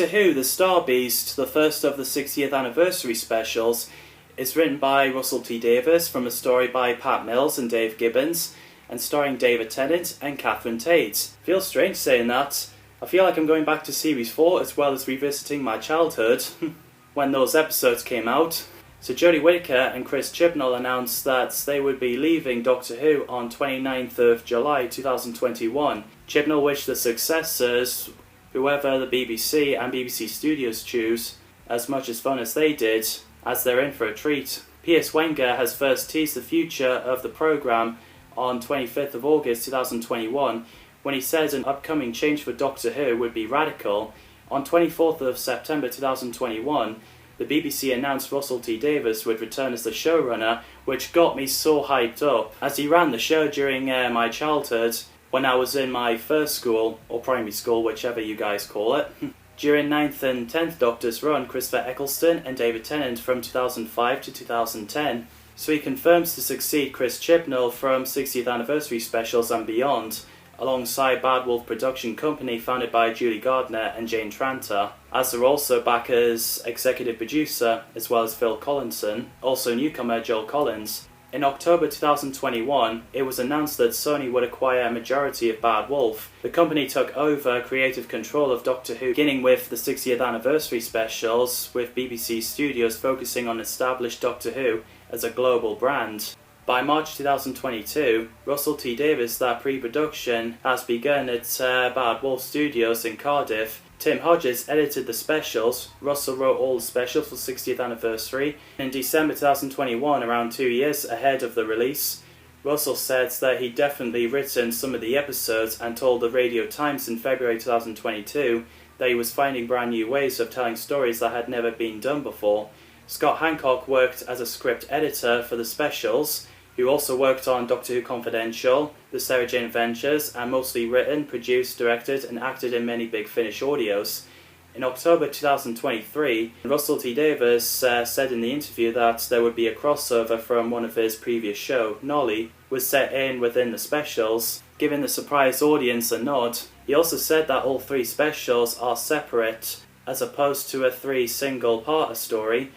Doctor Who The Star Beast, the first of the 60th anniversary specials, is written by Russell T Davies from a story by Pat Mills and Dave Gibbons, and starring David Tennant and Catherine Tate. Feels strange saying that. I feel like I'm going back to Series 4 as well as revisiting my childhood when those episodes came out. So Jodie Whittaker and Chris Chibnall announced that they would be leaving Doctor Who on 29th of July 2021. Chibnall wished the successors, whoever the BBC and BBC Studios choose, as much as fun as they did, as they're in for a treat. Piers Wenger has first teased the future of the programme on 25th of August 2021, when he says an upcoming change for Doctor Who would be radical. On 24th of September 2021, the BBC announced Russell T Davies would return as the showrunner, which got me so hyped up, as he ran the show during my childhood, when I was in my first school, or primary school, whichever you guys call it. During 9th and 10th Doctor's run, Christopher Eccleston and David Tennant from 2005 to 2010. So he confirms to succeed Chris Chibnall from 60th anniversary specials and beyond, alongside Bad Wolf Production Company founded by Julie Gardner and Jane Tranter, as they're also back as executive producer, as well as Phil Collinson, also newcomer Joel Collins. In October 2021, it was announced that Sony would acquire a majority of Bad Wolf. The company took over creative control of Doctor Who, beginning with the 60th anniversary specials, with BBC Studios focusing on established Doctor Who as a global brand. By March 2022, Russell T Davies' pre-production has begun at Bad Wolf Studios in Cardiff. Tim Hodges edited the specials. Russell wrote all the specials for 60th anniversary. In December 2021, around 2 years ahead of the release, Russell said that he'd definitely written some of the episodes and told the Radio Times in February 2022 that he was finding brand new ways of telling stories that had never been done before. Scott Hancock worked as a script editor for the specials, who also worked on Doctor Who Confidential, The Sarah Jane Adventures, and mostly written, produced, directed, and acted in many Big Finish audios. In October 2023, Russell T Davies said in the interview that there would be a crossover from one of his previous show, Nolly, was set in within the specials, giving the surprised audience a nod. He also said that all three specials are separate, as opposed to a single-parter story.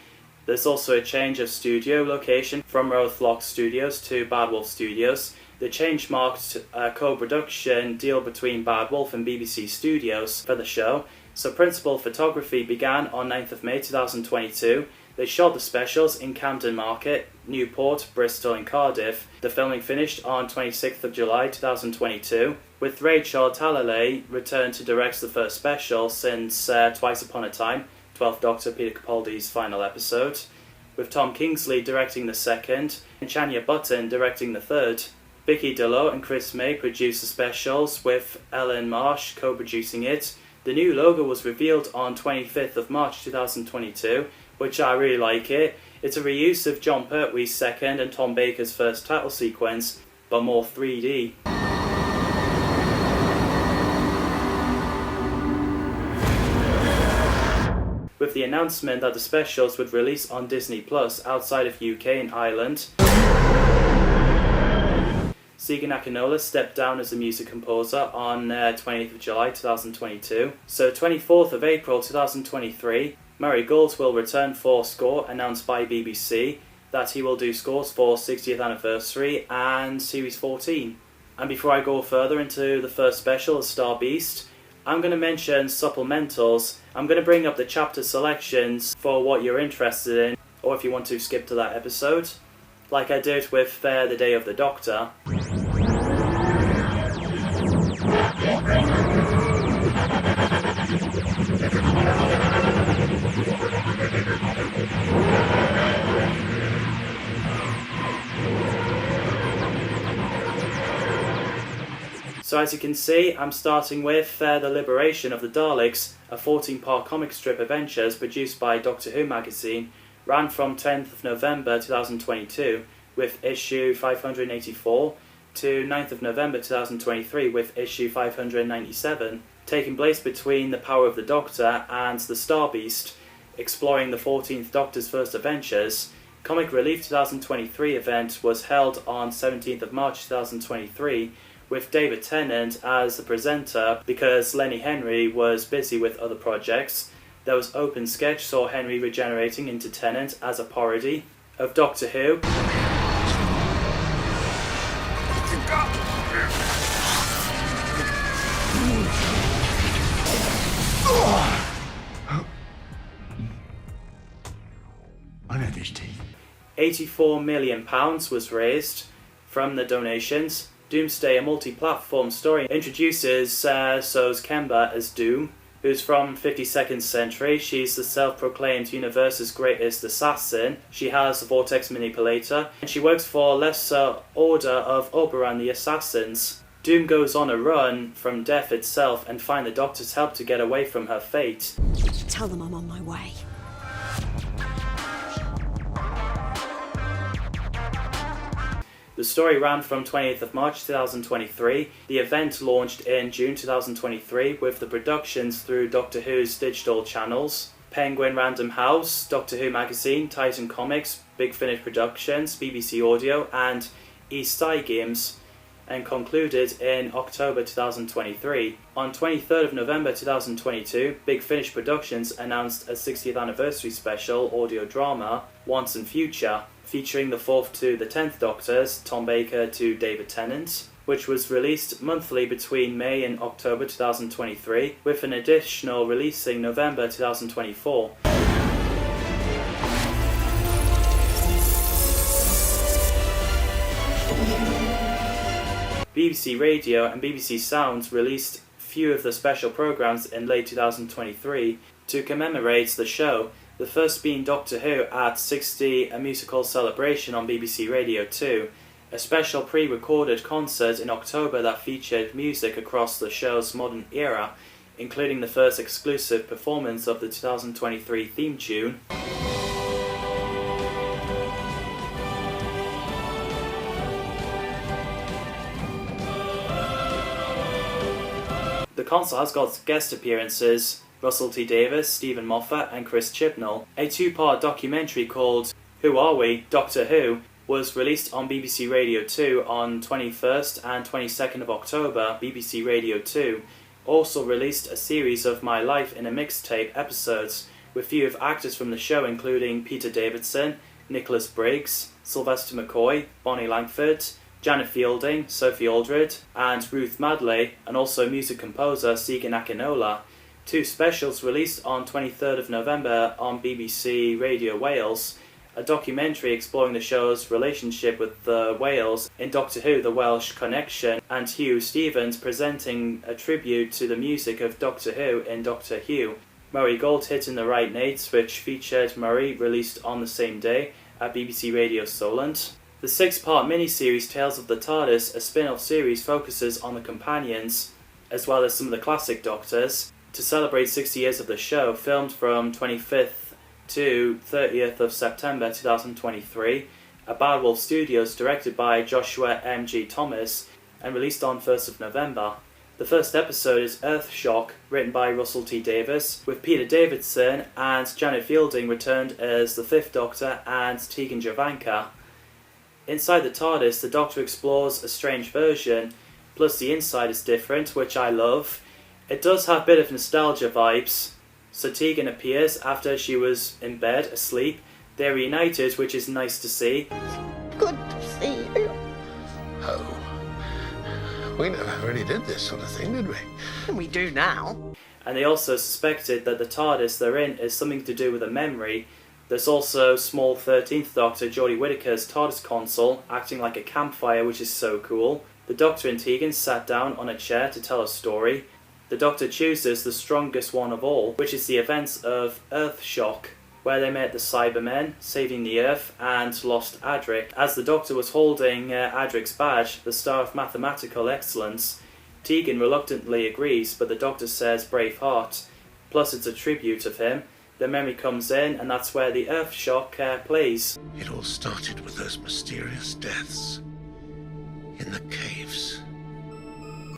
There's also a change of studio location from Rothlock Studios to Bad Wolf Studios. The change marked a co-production deal between Bad Wolf and BBC Studios for the show. So principal photography began on 9th of May 2022. They shot the specials in Camden Market, Newport, Bristol and Cardiff. The filming finished on 26th of July 2022, with Rachel Talalay returned to direct the first special since Twice Upon a Time, 12th Doctor Peter Capaldi's final episode, with Tom Kingsley directing the second, and Chania Button directing the third. Vicky Delot and Chris May produced the specials, with Ellen Marsh co-producing it. The new logo was revealed on 25th of March 2022, which I really like it. It's a reuse of John Pertwee's second and Tom Baker's first title sequence, but more 3D. With the announcement that the specials would release on Disney Plus outside of UK and Ireland, Segan Akinola stepped down as a music composer on 20th of July 2022. So 24th of April 2023, Murray Gould will return for score, announced by BBC that he will do scores for 60th anniversary and Series 14. And before I go further into the first special, The Star Beast, I'm going to mention supplementals. I'm going to bring up the chapter selections for what you're interested in, or if you want to skip to that episode, like I did with The Day of the Doctor. So as you can see, I'm starting with The Liberation of the Daleks, a 14-part comic strip adventures produced by Doctor Who magazine, ran from 10th of November 2022 with issue 584 to 9th of November 2023 with issue 597, taking place between The Power of the Doctor and The Star Beast, exploring the 14th Doctor's first adventures. Comic Relief 2023 event was held on 17th of March 2023, with David Tennant as the presenter because Lenny Henry was busy with other projects. There was open sketch saw Henry regenerating into Tennant as a parody of Doctor Who. I know these teeth. £84 million was raised from the donations. Doomsday, a multi-platform story, introduces So's Kemba as Doom, who's from 52nd century. She's the self-proclaimed universe's greatest assassin. She has a vortex manipulator, and she works for Lesser Order of Oberon the Assassins. Doom goes on a run from death itself and finds the Doctor's help to get away from her fate. Tell them I'm on my way. The story ran from 28th of March 2023. The event launched in June 2023 with the productions through Doctor Who's digital channels: Penguin Random House, Doctor Who Magazine, Titan Comics, Big Finish Productions, BBC Audio and East Side Games, and concluded in October 2023. On 23rd of November 2022, Big Finish Productions announced a 60th anniversary special audio drama, Once and Future, featuring the 4th to the 10th Doctors, Tom Baker to David Tennant, which was released monthly between May and October 2023, with an additional releasing November 2024. BBC Radio and BBC Sound released few of the special programmes in late 2023 to commemorate the show, the first being Doctor Who at 60, a musical celebration on BBC Radio 2, a special pre-recorded concert in October that featured music across the show's modern era, including the first exclusive performance of the 2023 theme tune. The concert has got guest appearances Russell T Davies, Stephen Moffat and Chris Chibnall. A two-part documentary called Who Are We? Doctor Who was released on BBC Radio 2 on 21st and 22nd of October. BBC Radio 2 also released a series of My Life in a Mixtape episodes with few of actors from the show including Peter Davidson, Nicholas Briggs, Sylvester McCoy, Bonnie Langford, Janet Fielding, Sophie Aldred and Ruth Madley, and also music composer Segan Akinola. Two specials released on 23rd of November on BBC Radio Wales, a documentary exploring the show's relationship with the Wales in Doctor Who, The Welsh Connection, and Hugh Stevens presenting a tribute to the music of Doctor Who in Doctor Who. Murray Gold Hitting the Right Notes, which featured Murray, released on the same day at BBC Radio Solent. The 6-part miniseries Tales of the TARDIS, a spin-off series, focuses on the companions, as well as some of the classic Doctors, to celebrate 60 years of the show, filmed from 25th to 30th of September 2023 at Bad Wolf Studios, directed by Joshua M.G. Thomas, and released on 1st of November. The first episode is Earthshock, written by Russell T Davies, with Peter Davidson and Janet Fielding returned as the 5th Doctor and Tegan Jovanka. Inside the TARDIS, the Doctor explores a strange version, plus the inside is different, which I love. It does have a bit of nostalgia vibes. So Tegan appears after she was in bed, asleep. They're reunited, which is nice to see. Good to see you. Oh. We never really did this sort of thing, did we? And we do now. And they also suspected that the TARDIS they're in is something to do with a memory. There's also small 13th Doctor Jodie Whittaker's TARDIS console acting like a campfire, which is so cool. The Doctor and Tegan sat down on a chair to tell a story. The Doctor chooses the strongest one of all, which is the events of Earthshock, where they met the Cybermen, saving the Earth, and lost Adric. As the Doctor was holding Adric's badge, the Star of Mathematical Excellence, Tegan reluctantly agrees, but the Doctor says brave heart. Plus it's a tribute of him. The memory comes in, and that's where the Earthshock plays. It all started with those mysterious deaths in the caves.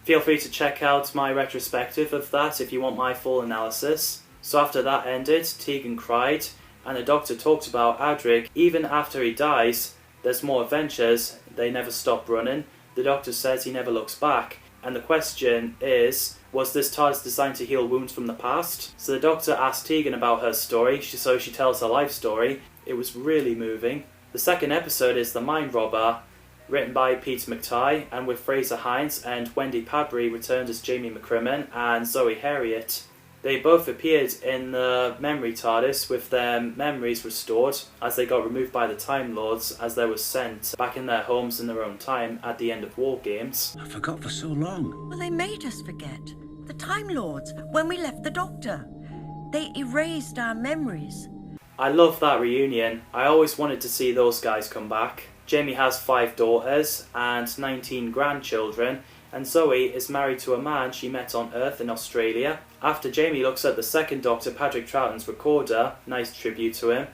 Feel free to check out my retrospective of that if you want my full analysis. So after that ended, Tegan cried, and the Doctor talked about Adric. Even after he dies, there's more adventures, they never stop running. The Doctor says he never looks back, and the question is, was this TARDIS designed to heal wounds from the past? So the Doctor asks Tegan about her story, so she tells her life story. It was really moving. The second episode is The Mind Robber, written by Peter McTighe, and with Fraser Hines and Wendy Padbury returned as Jamie McCrimmon and Zoe Heriot. They both appeared in the memory TARDIS with their memories restored as they got removed by the Time Lords as they were sent back in their homes in their own time at the end of War Games. I forgot for so long. Well, they made us forget. The Time Lords, when we left the Doctor. They erased our memories. I love that reunion. I always wanted to see those guys come back. Jamie has 5 daughters and 19 grandchildren, and Zoe is married to a man she met on Earth in Australia. After Jamie looks at the second Doctor, Patrick Troughton's recorder, nice tribute to him,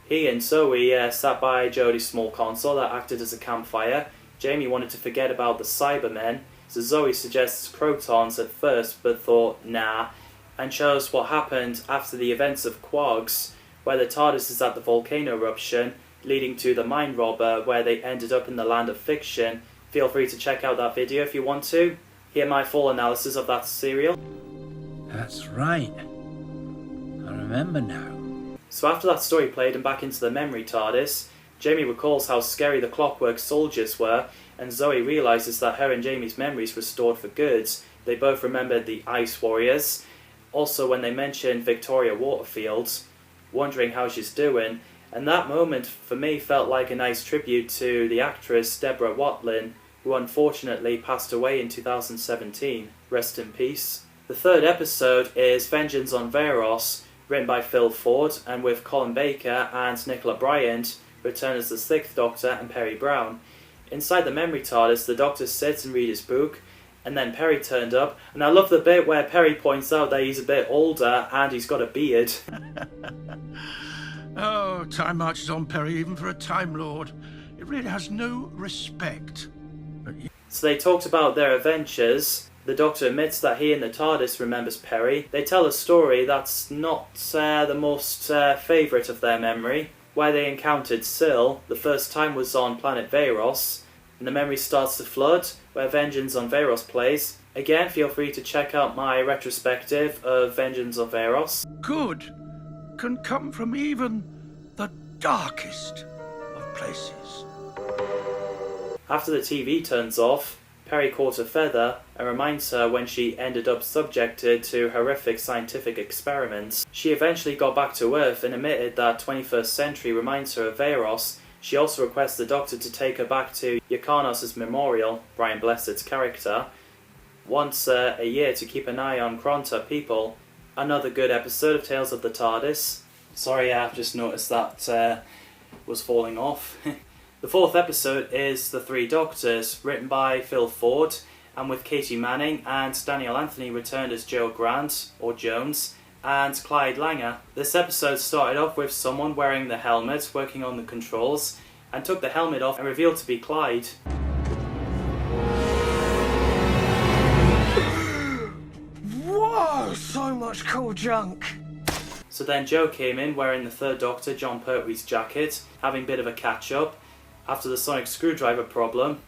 he and Zoe sat by Jodie's small console that acted as a campfire. Jamie wanted to forget about the Cybermen, so Zoe suggests protons at first but thought nah, and shows what happened after the events of Quarks, where the TARDIS is at the volcano eruption, leading to the Mind Robber, where they ended up in the land of fiction. Feel free to check out that video if you want to. Hear my full analysis of that serial. That's right. I remember now. So after that story played and back into the memory TARDIS, Jamie recalls how scary the Clockwork Soldiers were, and Zoe realises that her and Jamie's memories restored for good. They both remembered the Ice Warriors. Also when they mentioned Victoria Waterfield, wondering how she's doing, and that moment for me felt like a nice tribute to the actress Deborah Watlin, who unfortunately passed away in 2017. Rest in peace. The third episode is Vengeance on Varos, written by Phil Ford, and with Colin Baker and Nicola Bryant return as the 6th Doctor and Perry Brown. Inside the memory TARDIS, the Doctor sits and reads his book, and then Perry turned up, and I love the bit where Perry points out that he's a bit older and he's got a beard. Oh, time marches on, Perry, even for a Time Lord. It really has no respect. So they talked about their adventures. The Doctor admits that he and the TARDIS remembers Perry. They tell a story that's not the most favourite of their memory, where they encountered Syl. The first time was on planet Varos, and the memory starts to flood, where Vengeance on Varos plays. Again, feel free to check out my retrospective of Vengeance on Varos. Good can come from even the darkest of places. After the TV turns off, Perry caught a feather and reminds her when she ended up subjected to horrific scientific experiments. She eventually got back to Earth and admitted that 21st century reminds her of Varos. She also requests the Doctor to take her back to Yrcanos' memorial, Brian Blessed's character, once a year to keep an eye on Kronta people. Another good episode of Tales of the TARDIS. Sorry, I've just noticed that was falling off. The fourth episode is The Three Doctors, written by Phil Ford, and with Katie Manning and Daniel Anthony returned as Joe Grant, or Jones, and Clyde Langer. This episode started off with someone wearing the helmet, working on the controls, and took the helmet off and revealed to be Clyde. Whoa, so much cool junk. So then Joe came in wearing the third Doctor, John Pertwee's jacket, having a bit of a catch-up after the sonic screwdriver problem.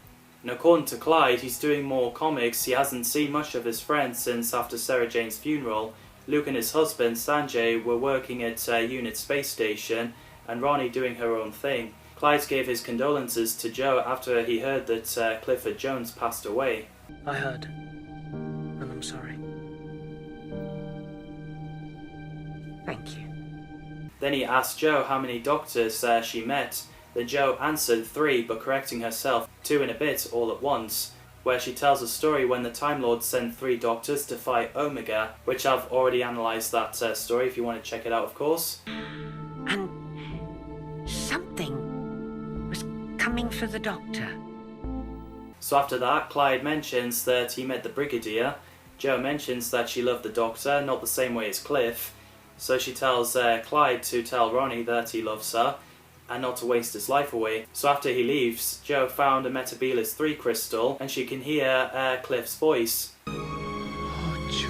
And according to Clyde, he's doing more comics. He hasn't seen much of his friends since after Sarah Jane's funeral. Luke and his husband, Sanjay, were working at Unit Space Station, and Ronnie doing her own thing. Clyde gave his condolences to Joe after he heard that Clifford Jones passed away. I heard, and I'm sorry. Thank you. Then he asked Joe how many doctors she met. Then Joe answered 3, but correcting herself, 2 and a bit all at once, where she tells a story when the Time Lords sent 3 doctors to fight Omega, which I've already analysed that story if you want to check it out, of course. And something was coming for the Doctor. So after that, Clyde mentions that he met the Brigadier. Joe mentions that she loved the Doctor, not the same way as Cliff. So she tells Clyde to tell Ronnie that he loves her and not to waste his life away. So after he leaves, Joe found a Metabolus 3 crystal and she can hear Cliff's voice. Oh, Joe.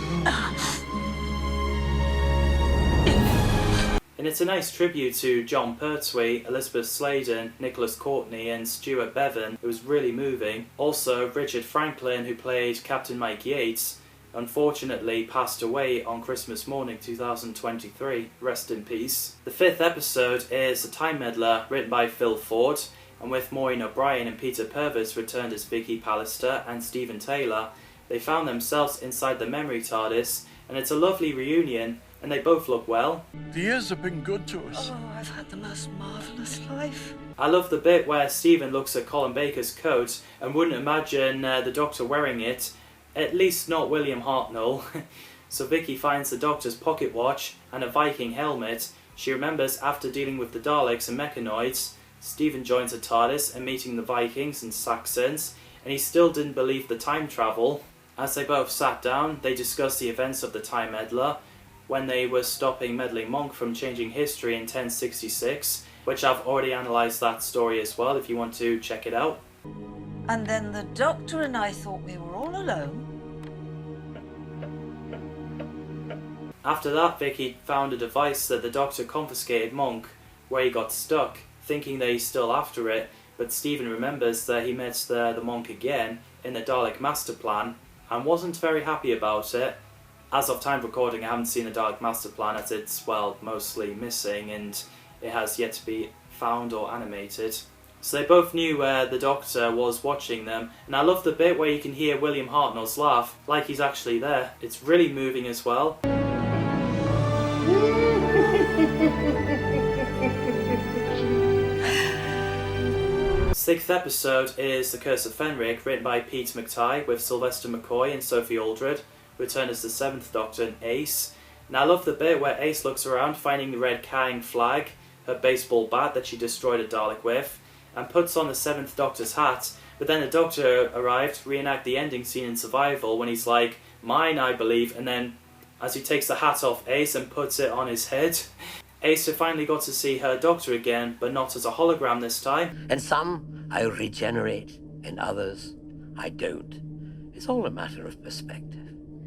In And it's a nice tribute to John Pertwee, Elizabeth Sladen, Nicholas Courtney and Stuart Bevan. It was really moving. Also, Richard Franklin, who played Captain Mike Yates, unfortunately passed away on Christmas morning 2023. Rest in peace. The 5th episode is A Time Meddler, written by Phil Ford, and with Maureen O'Brien and Peter Purves returned as Vicky Pallister and Stephen Taylor, they found themselves inside the memory TARDIS, and it's a lovely reunion, and they both look well. The years have been good to us. Oh, I've had the most marvellous life. I love the bit where Stephen looks at Colin Baker's coat and wouldn't imagine the Doctor wearing it, at least not William Hartnell. So Vicky finds the Doctor's pocket watch and a Viking helmet. She remembers after dealing with the Daleks and Mechanoids, Stephen joins the TARDIS and meeting the Vikings and Saxons, and he still didn't believe the time travel. As they both sat down, they discussed the events of the Time Meddler, when they were stopping Meddling Monk from changing history in 1066, which I've already analysed that story as well if you want to check it out. And then the Doctor and I thought we were all alone. After that, Vicky found a device that the Doctor confiscated Monk, where he got stuck, thinking that he's still after it, but Stephen remembers that he met the Monk again in the Dalek Master Plan, and wasn't very happy about it. As of time of recording, I haven't seen the Dalek Master Plan as it's, well, mostly missing and it has yet to be found or animated. So they both knew the Doctor was watching them, and I love the bit where you can hear William Hartnell's laugh, like he's actually there. It's really moving as well. Sixth episode is The Curse of Fenric, written by Pete McTighe, with Sylvester McCoy and Sophie Aldred, returned as the 7th Doctor and Ace. And I love the bit where Ace looks around, finding the red Kang flag, her baseball bat that she destroyed a Dalek with, and puts on the 7th Doctor's hat, but then the Doctor arrived, reenact the ending scene in Survival when he's like, "Mine, I believe," and then as he takes the hat off Ace and puts it on his head, Ace finally got to see her Doctor again, but not as a hologram this time. And some I regenerate, and others I don't. It's all a matter of perspective.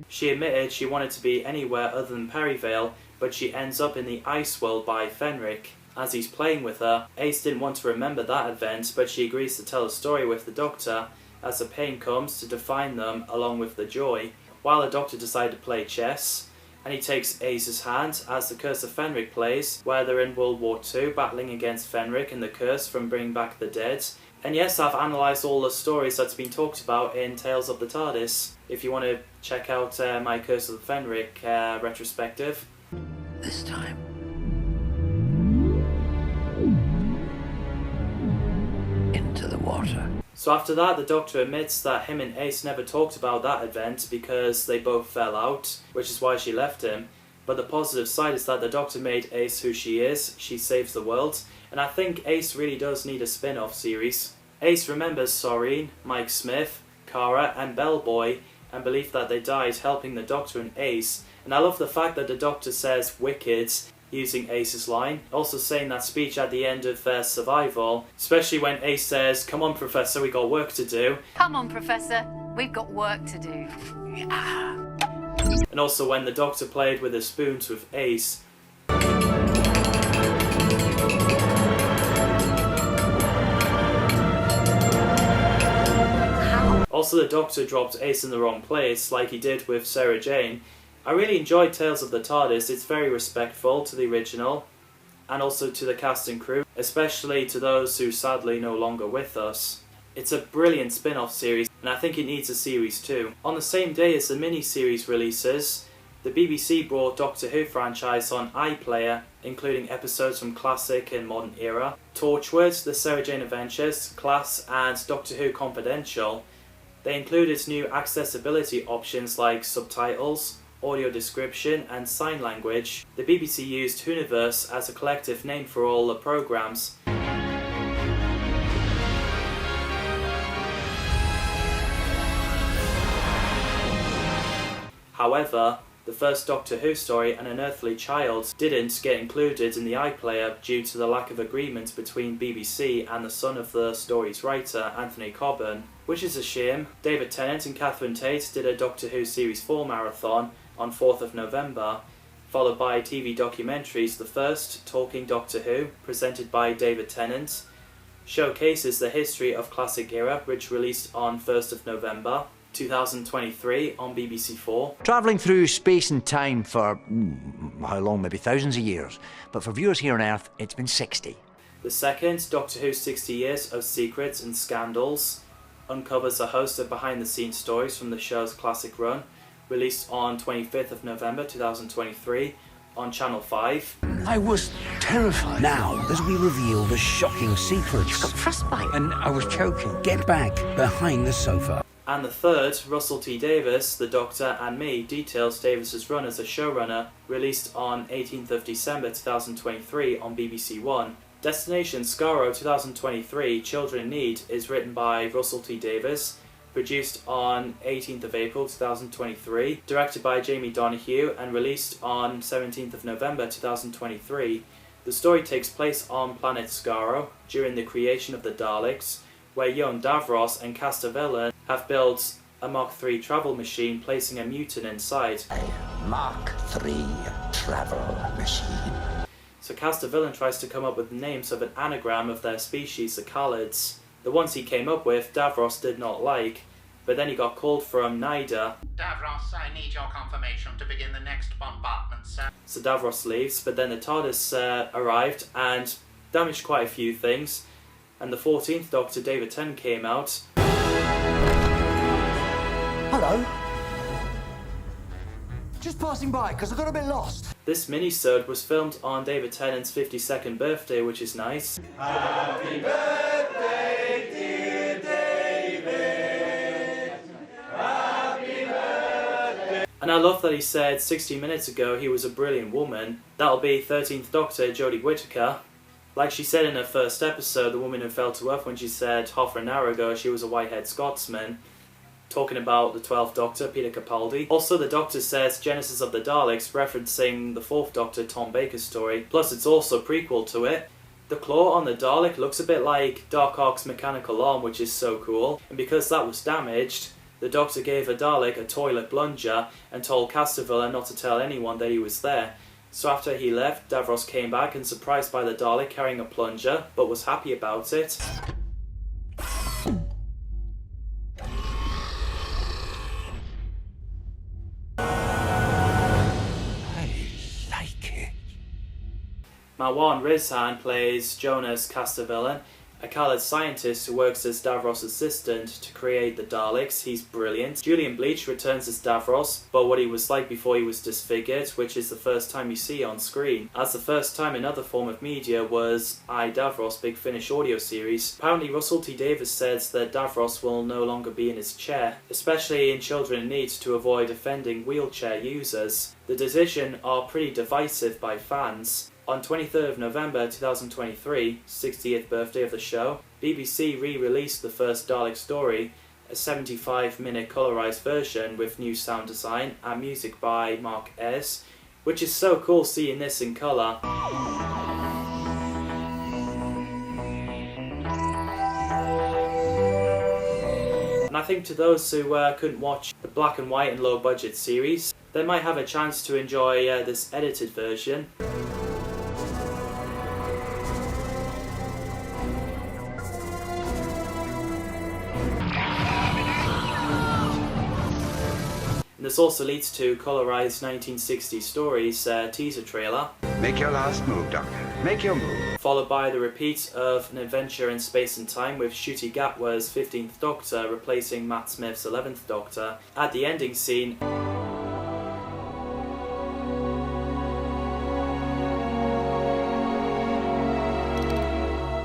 She admitted she wanted to be anywhere other than Perryvale, but she ends up in the ice world by Fenric. As he's playing with her, Ace didn't want to remember that event, but she agrees to tell a story with the Doctor, as the pain comes to define them along with the joy, while the Doctor decided to play chess, and he takes Ace's hand as the Curse of Fenric plays, where they're in World War II battling against Fenric and the curse from bringing back the dead. And yes, I've analysed all the stories that's been talked about in Tales of the TARDIS, if you want to check out my Curse of the Fenric retrospective. This time, into the water. So after that, the Doctor admits that him and Ace never talked about that event because they both fell out, which is why she left him. But the positive side is that the Doctor made Ace who she is, she saves the world, and I think Ace really does need a spin-off series. Ace remembers Soreen, Mike Smith, Kara and Bellboy, and believed that they died helping the Doctor and Ace, and I love the fact that the Doctor says "wicked" using Ace's line, also saying that speech at the end of their Survival, especially when Ace says, "Come on Professor, we got work to do." Come on, Professor, we've got work to do. And also when the Doctor played with the spoons with Ace. Also the Doctor dropped Ace in the wrong place, like he did with Sarah Jane. I really enjoyed Tales of the TARDIS. It's very respectful to the original, and also to the cast and crew, especially to those who sadly no longer with us. It's a brilliant spin-off series, and I think it needs a series too. On the same day as the mini-series releases, the BBC brought Doctor Who franchise on iPlayer, including episodes from Classic and Modern Era, Torchwood, The Sarah Jane Adventures, Class, and Doctor Who Confidential. They included new accessibility options like subtitles, audio description and sign language. The BBC used Whoniverse as a collective name for all the programmes. However, the first Doctor Who story, An Unearthly Child, didn't get included in the iPlayer due to the lack of agreement between BBC and the son of the story's writer, Anthony Coburn, which is a shame. David Tennant and Catherine Tate did a Doctor Who Series 4 marathon on 4th of November, followed by TV documentaries. The first, Talking Doctor Who, presented by David Tennant, showcases the history of classic era, which released on 1st of November 2023 on BBC4. Travelling through space and time for, how long, maybe thousands of years. But for viewers here on Earth, it's been 60. The second, Doctor Who 60 Years of Secrets and Scandals, uncovers a host of behind-the-scenes stories from the show's classic run, released on 25th of November 2023 on Channel 5. I was terrified. Now, as we reveal the shocking secrets. You've got frostbite. And I was choking. Get back behind the sofa. And the third, Russell T Davies, The Doctor and Me, details Davies's run as a showrunner, released on 18th of December 2023 on BBC One. Destination Skaro 2023, Children in Need, is written by Russell T Davies, produced on 18th of April 2023, directed by Jamie Donahue, and released on 17th of November 2023. The story takes place on planet Skaro during the creation of the Daleks, where young Davros and Castavella have built a Mach 3 travel machine, placing a mutant inside. A Mach 3 travel machine. So Castavilla tries to come up with names of an anagram of their species, the Khalids. The ones he came up with, Davros did not like, but then he got called from NIDA. Davros, I need your confirmation to begin the next bombardment, sir. So Davros leaves, but then the TARDIS arrived and damaged quite a few things, and the 14th Doctor, David Tennant, came out. Hello. Just passing by, because I got a bit lost. This mini-sode was filmed on David Tennant's 52nd birthday, which is nice. Happy birthday, dear David. Happy birthday. And I love that he said 60 minutes ago he was a brilliant woman. That'll be 13th Doctor Jodie Whittaker. Like she said in her first episode, the woman who fell to earth, when she said half an hour ago she was a white-haired Scotsman. Talking about the 12th Doctor, Peter Capaldi. Also, the Doctor says Genesis of the Daleks, referencing the 4th Doctor, Tom Baker's story. Plus, it's also a prequel to it. The claw on the Dalek looks a bit like Doc Ock's mechanical arm, which is so cool. And because that was damaged, the Doctor gave a Dalek a toilet plunger and told Castavilla not to tell anyone that he was there. So after he left, Davros came back and surprised by the Dalek carrying a plunger, but was happy about it. Marwan Rizhan plays Jonas Castavillan, a Khalid scientist who works as Davros' assistant to create the Daleks. He's brilliant. Julian Bleach returns as Davros, but what he was like before he was disfigured, which is the first time you see on screen. As the first time in other form of media was I, Davros, Big Finish audio series. Apparently Russell T Davies says that Davros will no longer be in his chair, especially in Children in Need, to avoid offending wheelchair users. The decision are pretty divisive by fans. On 23rd of November 2023, 60th birthday of the show, BBC re-released the first Dalek story, a 75-minute colorised version with new sound design and music by Mark S., which is so cool seeing this in colour. And I think to those who couldn't watch the black and white and low budget series, they might have a chance to enjoy this edited version. This also leads to colorised 1960s stories teaser trailer. Make your last move, Doctor. Make your move. Followed by the repeat of an adventure in space and time with Ncuti Gatwa's 15th Doctor replacing Matt Smith's 11th Doctor. At the ending scene,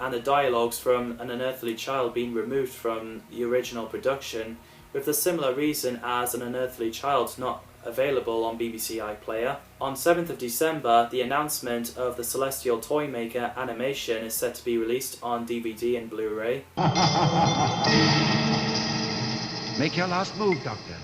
and the dialogues from An Unearthly Child being removed from the original production, with the similar reason as An Unearthly Child not available on BBC iPlayer. On 7th of December, the announcement of the Celestial Toymaker animation is set to be released on DVD and Blu-ray. Make your last move, Doctor.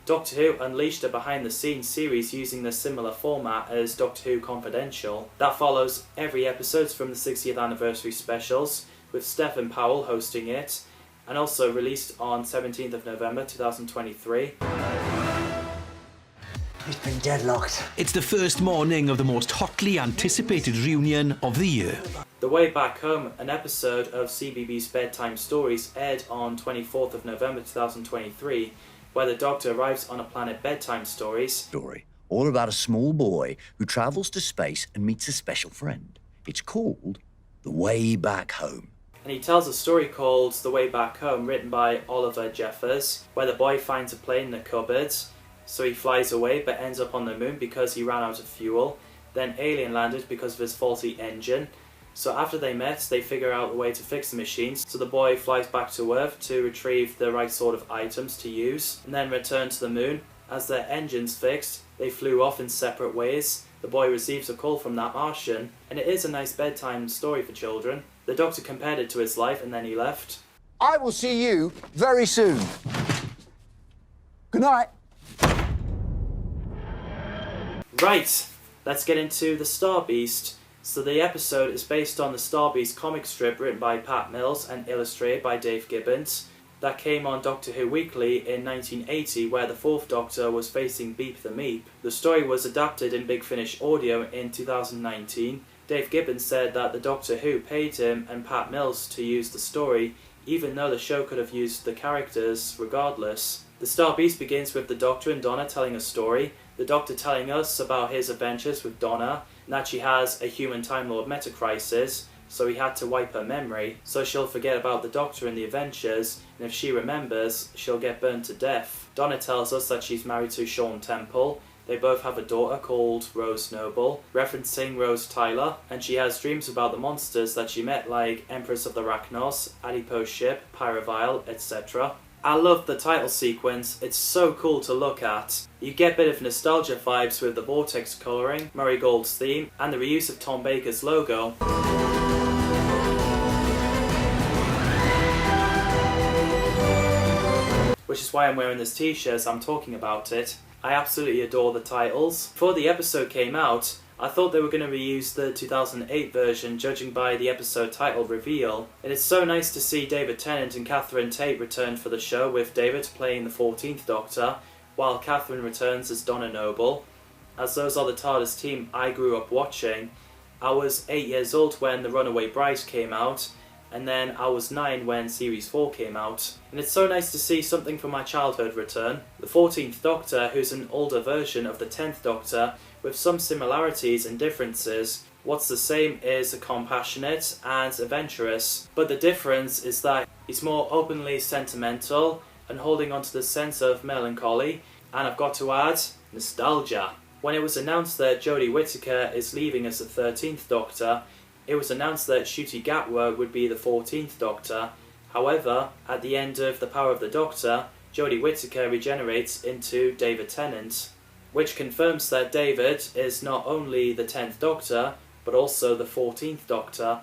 Doctor Who unleashed a behind-the-scenes series using the similar format as Doctor Who Confidential. That follows every episode from the 60th anniversary specials, with Stephen Powell hosting it, and also released on 17th of November 2023. He's been deadlocked. It's the first morning of the most hotly anticipated reunion of the year. The Way Back Home, an episode of CBeebies Bedtime Stories, aired on 24th of November 2023, where the Doctor arrives on a planet Bedtime Stories. Story, all about a small boy who travels to space and meets a special friend. It's called The Way Back Home. And he tells a story called The Way Back Home, written by Oliver Jeffers, where the boy finds a plane in the cupboard, so he flies away but ends up on the moon because he ran out of fuel, then alien landed because of his faulty engine. So after they met, they figure out a way to fix the machines, so the boy flies back to Earth to retrieve the right sort of items to use, and then return to the moon. As their engine's fixed, they flew off in separate ways. The boy receives a call from that Martian, and it is a nice bedtime story for children. The Doctor compared it to his life, and then he left. I will see you very soon. Good night. Right, let's get into The Star Beast. So the episode is based on the Star Beast comic strip written by Pat Mills and illustrated by Dave Gibbons that came on Doctor Who Weekly in 1980, where the Fourth Doctor was facing Beep the Meep. The story was adapted in Big Finish Audio in 2019. Dave Gibbons said that the Doctor Who paid him and Pat Mills to use the story, even though the show could have used the characters regardless. The Star Beast begins with the Doctor and Donna telling a story, the Doctor telling us about his adventures with Donna, and that she has a human Time Lord meta-crisis, so he had to wipe her memory, so she'll forget about the Doctor and the adventures, and if she remembers, she'll get burned to death. Donna tells us that she's married to Sean Temple. They both have a daughter called Rose Noble, referencing Rose Tyler, and she has dreams about the monsters that she met, like Empress of the Arachnos, Adipose Ship, Pyrovile, etc. I love the title sequence, it's so cool to look at. You get a bit of nostalgia vibes with the vortex colouring, Murray Gold's theme, and the reuse of Tom Baker's logo. Which is why I'm wearing this t-shirt as I'm talking about it. I absolutely adore the titles. Before the episode came out, I thought they were going to reuse the 2008 version, judging by the episode title reveal. And it's so nice to see David Tennant and Catherine Tate return for the show, with David playing the 14th Doctor, while Catherine returns as Donna Noble, as those are the TARDIS team I grew up watching. I was 8 years old when The Runaway Bride came out, and then I was 9 when Series 4 came out. And it's so nice to see something from my childhood return. The 14th Doctor, who's an older version of the 10th Doctor, with some similarities and differences. What's the same is compassionate and adventurous, but the difference is that he's more openly sentimental and holding on to the sense of melancholy, and I've got to add, nostalgia. When it was announced that Jodie Whittaker is leaving as the 13th Doctor, it was announced that Ncuti Gatwa would be the 14th Doctor. However, at the end of The Power of the Doctor, Jodie Whittaker regenerates into David Tennant, which confirms that David is not only the 10th Doctor, but also the 14th Doctor,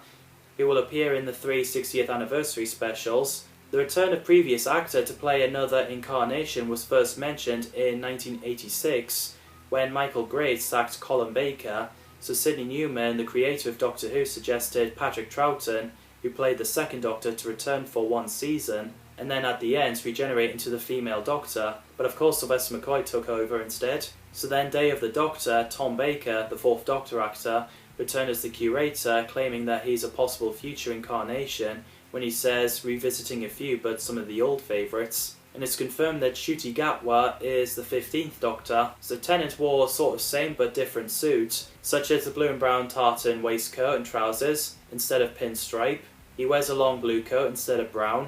who will appear in the 3 60th anniversary specials. The return of previous actor to play another incarnation was first mentioned in 1986, when Michael Gray sacked Colin Baker, so Sidney Newman, the creator of Doctor Who, suggested Patrick Troughton, who played the second Doctor, to return for one season, and then at the end regenerate into the female Doctor, but of course Sylvester McCoy took over instead. So then Day of the Doctor, Tom Baker, the 4th Doctor actor, returned as the curator, claiming that he's a possible future incarnation, when he says revisiting a few but some of the old favourites. And it's confirmed that Ncuti Gatwa is the 15th Doctor, so Tennant wore sort of same but different suits, such as the blue and brown tartan waistcoat and trousers instead of pinstripe. He wears a long blue coat instead of brown,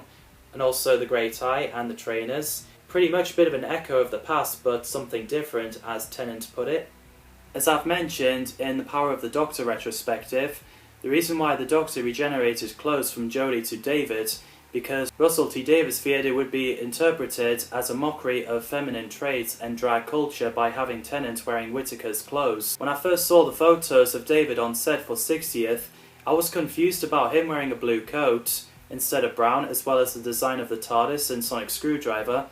and also the grey tie and the trainers. Pretty much a bit of an echo of the past, but something different, as Tennant put it. As I've mentioned in the Power of the Doctor retrospective, the reason why the Doctor regenerated clothes from Jodie to David, because Russell T Davies feared it would be interpreted as a mockery of feminine traits and drag culture by having Tennant wearing Whittaker's clothes. When I first saw the photos of David on set for 60th, I was confused about him wearing a blue coat instead of brown, as well as the design of the TARDIS and Sonic Screwdriver.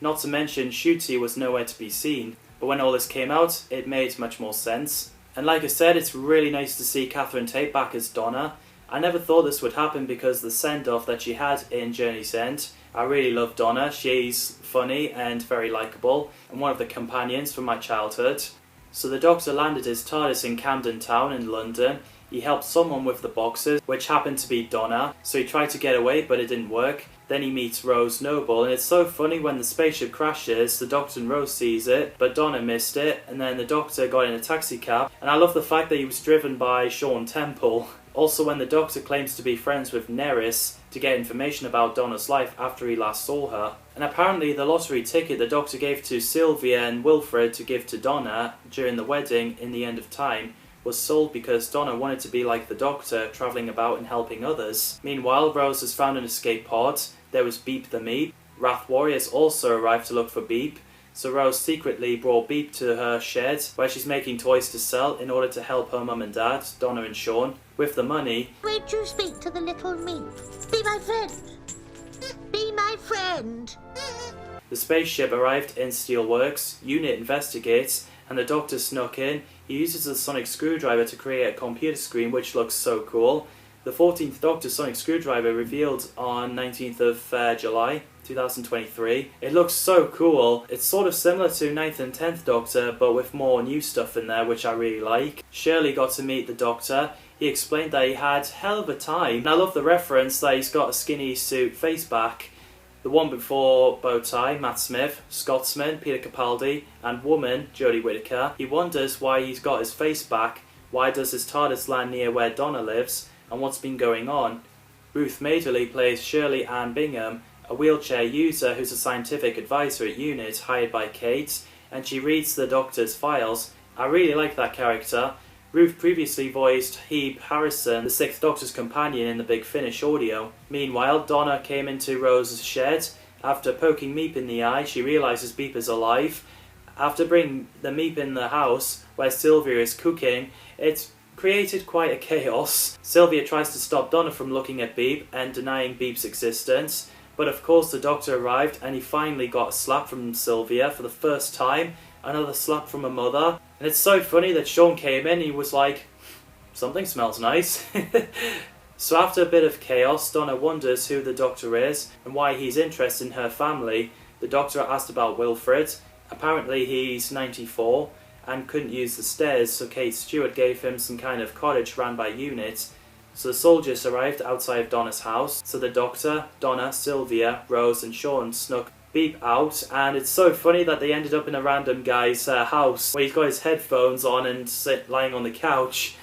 Not to mention Ncuti was nowhere to be seen, but when all this came out, it made much more sense. And like I said, it's really nice to see Catherine Tate back as Donna. I never thought this would happen because the send-off that she had in Journey's End I really love Donna. She's funny and very likeable, and one of the companions from my childhood. So the Doctor landed his TARDIS in Camden Town in London. He helped someone with the boxes, which happened to be Donna, so he tried to get away but it didn't work. Then he meets Rose Noble, and it's so funny when the spaceship crashes, the Doctor and Rose sees it, but Donna missed it, and then the Doctor got in a taxi cab, and I love the fact that he was driven by Sean Temple. Also when the Doctor claims to be friends with Neris to get information about Donna's life after he last saw her. And apparently the lottery ticket the Doctor gave to Sylvia and Wilfred to give to Donna during the wedding in the end of time was sold because Donna wanted to be like the Doctor, travelling about and helping others. Meanwhile, Rose has found an escape pod. There was Beep the Meep. Wrath Warriors also arrived to look for Beep, so Rose secretly brought Beep to her shed where she's making toys to sell in order to help her mum and dad, Donna and Sean. With the money, would you speak to the little Meep? Be my friend. Be my friend. The spaceship arrived in Steelworks, Unit investigates, and the Doctor snuck in. He uses a sonic screwdriver to create a computer screen which looks so cool. The 14th Doctor sonic screwdriver revealed on 19th of July 2023. It looks so cool. It's sort of similar to 9th and 10th Doctor but with more new stuff in there which I really like. Shirley got to meet the Doctor. He explained that he had hell of a time. And I love the reference that he's got a skinny suit face back. The one before Bowtie, Matt Smith, Scotsman, Peter Capaldi, and Woman, Jodie Whittaker. He wonders why he's got his face back, why does his TARDIS land near where Donna lives, and what's been going on. Ruth Madeley plays Shirley Ann Bingham, a wheelchair user who's a scientific advisor at Unit hired by Kate, and she reads the Doctor's files. I really like that character. Ruth previously voiced Hebe Harrison, the 6th Doctor's companion in the Big Finish audio. Meanwhile, Donna came into Rose's shed. After poking Meep in the eye, she realises Beep is alive. After bringing the Meep in the house, where Sylvia is cooking, it's created quite a chaos. Sylvia tries to stop Donna from looking at Beep and denying Beep's existence, but of course the Doctor arrived and he finally got a slap from Sylvia for the first time. Another slap from her mother. And it's so funny that Sean came in and he was like, something smells nice. So after a bit of chaos, Donna wonders who the Doctor is and why he's interested in her family. The Doctor asked about Wilfred. Apparently he's 94 and couldn't use the stairs, so Kate Stewart gave him some kind of cottage ran by Unit. So the soldiers arrived outside of Donna's house. So the Doctor, Donna, Sylvia, Rose and Sean snuck Beep out, and it's so funny that they ended up in a random guy's house where he's got his headphones on and lying on the couch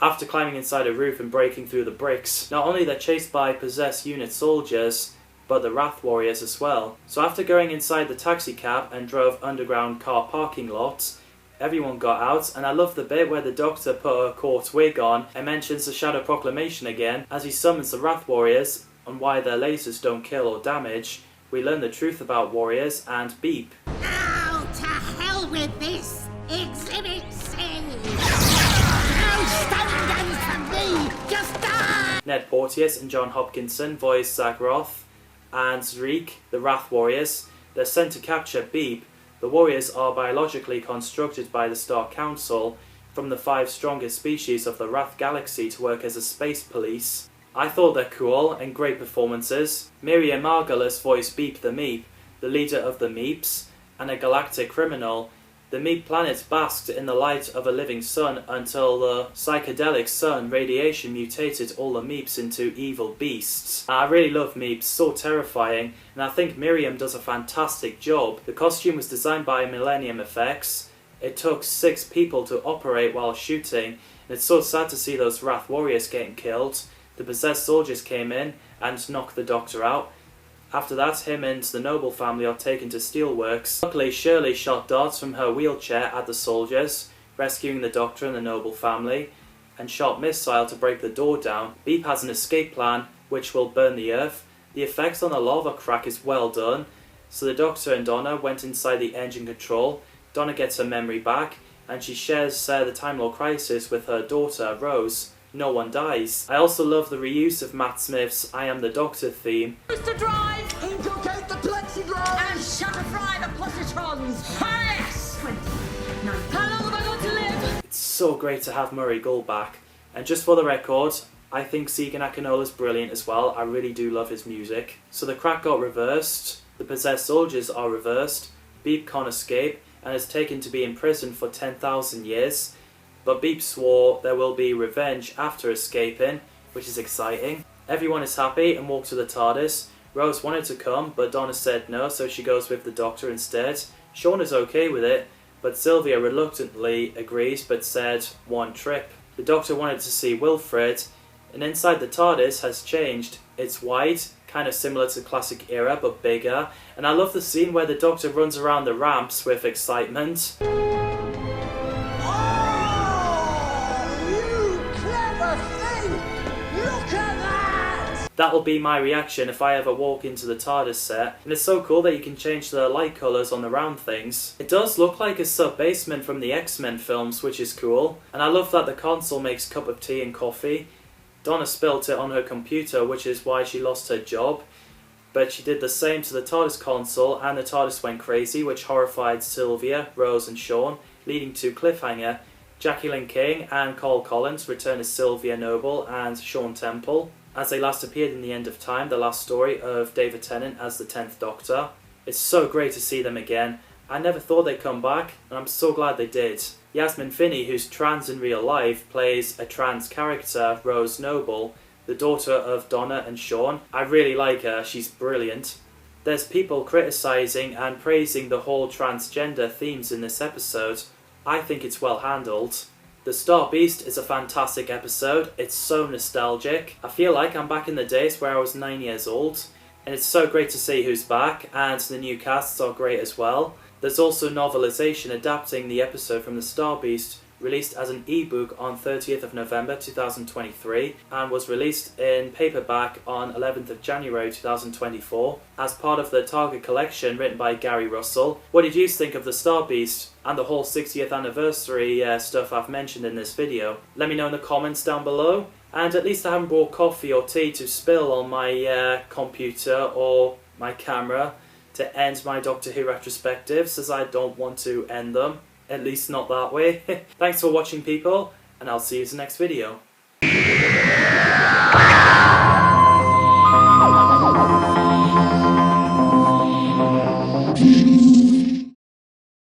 after climbing inside a roof and breaking through the bricks. Not only they're chased by possessed Unit soldiers, but the Wrath Warriors as well. So after going inside the taxi cab and drove underground car parking lots, everyone got out, and I love the bit where the Doctor put a court wig on and mentions the Shadow Proclamation again as he summons the Wrath Warriors on why their lasers don't kill or damage. We learn the truth about Warriors and Beep. Now to hell with this! Exhibit C! No stun guns from me! Just die! Ned Porteous and John Hopkinson voice Zagroth and Zreek, the Wrath Warriors. They're sent to capture Beep. The Warriors are biologically constructed by the Star Council from the 5 strongest species of the Wrath Galaxy to work as a space police. I thought they're cool and great performances. Miriam Margolis voiced Beep the Meep, the leader of the Meeps, and a galactic criminal. The Meep planet basked in the light of a living sun until the psychedelic sun radiation mutated all the Meeps into evil beasts. I really love Meeps, so terrifying, and I think Miriam does a fantastic job. The costume was designed by Millennium Effects. It took 6 people to operate while shooting, and it's so sad to see those Wrath Warriors getting killed. The possessed soldiers came in and knocked the Doctor out. After that, him and the Noble family are taken to Steelworks. Luckily, Shirley shot darts from her wheelchair at the soldiers, rescuing the Doctor and the Noble family, and shot missile to break the door down. Beep has an escape plan, which will burn the Earth. The effects on the lava crack is well done. So the Doctor and Donna went inside the engine control. Donna gets her memory back, and she shares the Time Lord Crisis with her daughter, Rose. No one dies. I also love the reuse of Matt Smith's I Am the Doctor theme. Mr. Drive! Infiltrate the plexiglass! And shutter fry the positrons! Yes! 20, 19. How long have I got to live? It's so great to have Murray Gould back. And just for the record, I think Segan Akinola's brilliant as well. I really do love his music. So the crack got reversed, the possessed soldiers are reversed, Beep can't escape and is taken to be in prison for 10,000 years. But Beep swore there will be revenge after escaping, which is exciting. Everyone is happy and walk to the TARDIS. Rose wanted to come, but Donna said no, so she goes with the Doctor instead. Sean is okay with it, but Sylvia reluctantly agrees, but said one trip. The Doctor wanted to see Wilfred, and inside the TARDIS has changed. It's white, kind of similar to classic era, but bigger. And I love the scene where the Doctor runs around the ramps with excitement. That'll be my reaction if I ever walk into the TARDIS set. And it's so cool that you can change the light colours on the round things. It does look like a sub-basement from the X-Men films, which is cool. And I love that the console makes cup of tea and coffee. Donna spilt it on her computer, which is why she lost her job. But she did the same to the TARDIS console, and the TARDIS went crazy, which horrified Sylvia, Rose and Sean, leading to cliffhanger. Jackie Lynn King and Cole Collins return as Sylvia Noble and Sean Temple, as they last appeared in The End of Time, the last story of David Tennant as the 10th Doctor. It's so great to see them again. I never thought they'd come back, and I'm so glad they did. Yasmin Finney, who's trans in real life, plays a trans character, Rose Noble, the daughter of Donna and Sean. I really like her, she's brilliant. There's people criticising and praising the whole transgender themes in this episode. I think it's well handled. The Star Beast is a fantastic episode. It's so nostalgic. I feel like I'm back in the days where I was 9 years old. And it's so great to see who's back, and the new casts are great as well. There's also novelisation adapting the episode from The Star Beast, released as an ebook on 30th of November 2023 and was released in paperback on 11th of January 2024 as part of the Target collection written by Gary Russell. What did you think of The Star Beast and the whole 60th anniversary stuff I've mentioned in this video? Let me know in the comments down below. And at least I haven't brought coffee or tea to spill on my computer or my camera to end my Doctor Who retrospectives, as I don't want to end them. At least not that way. Thanks for watching, people, and I'll see you in the next video.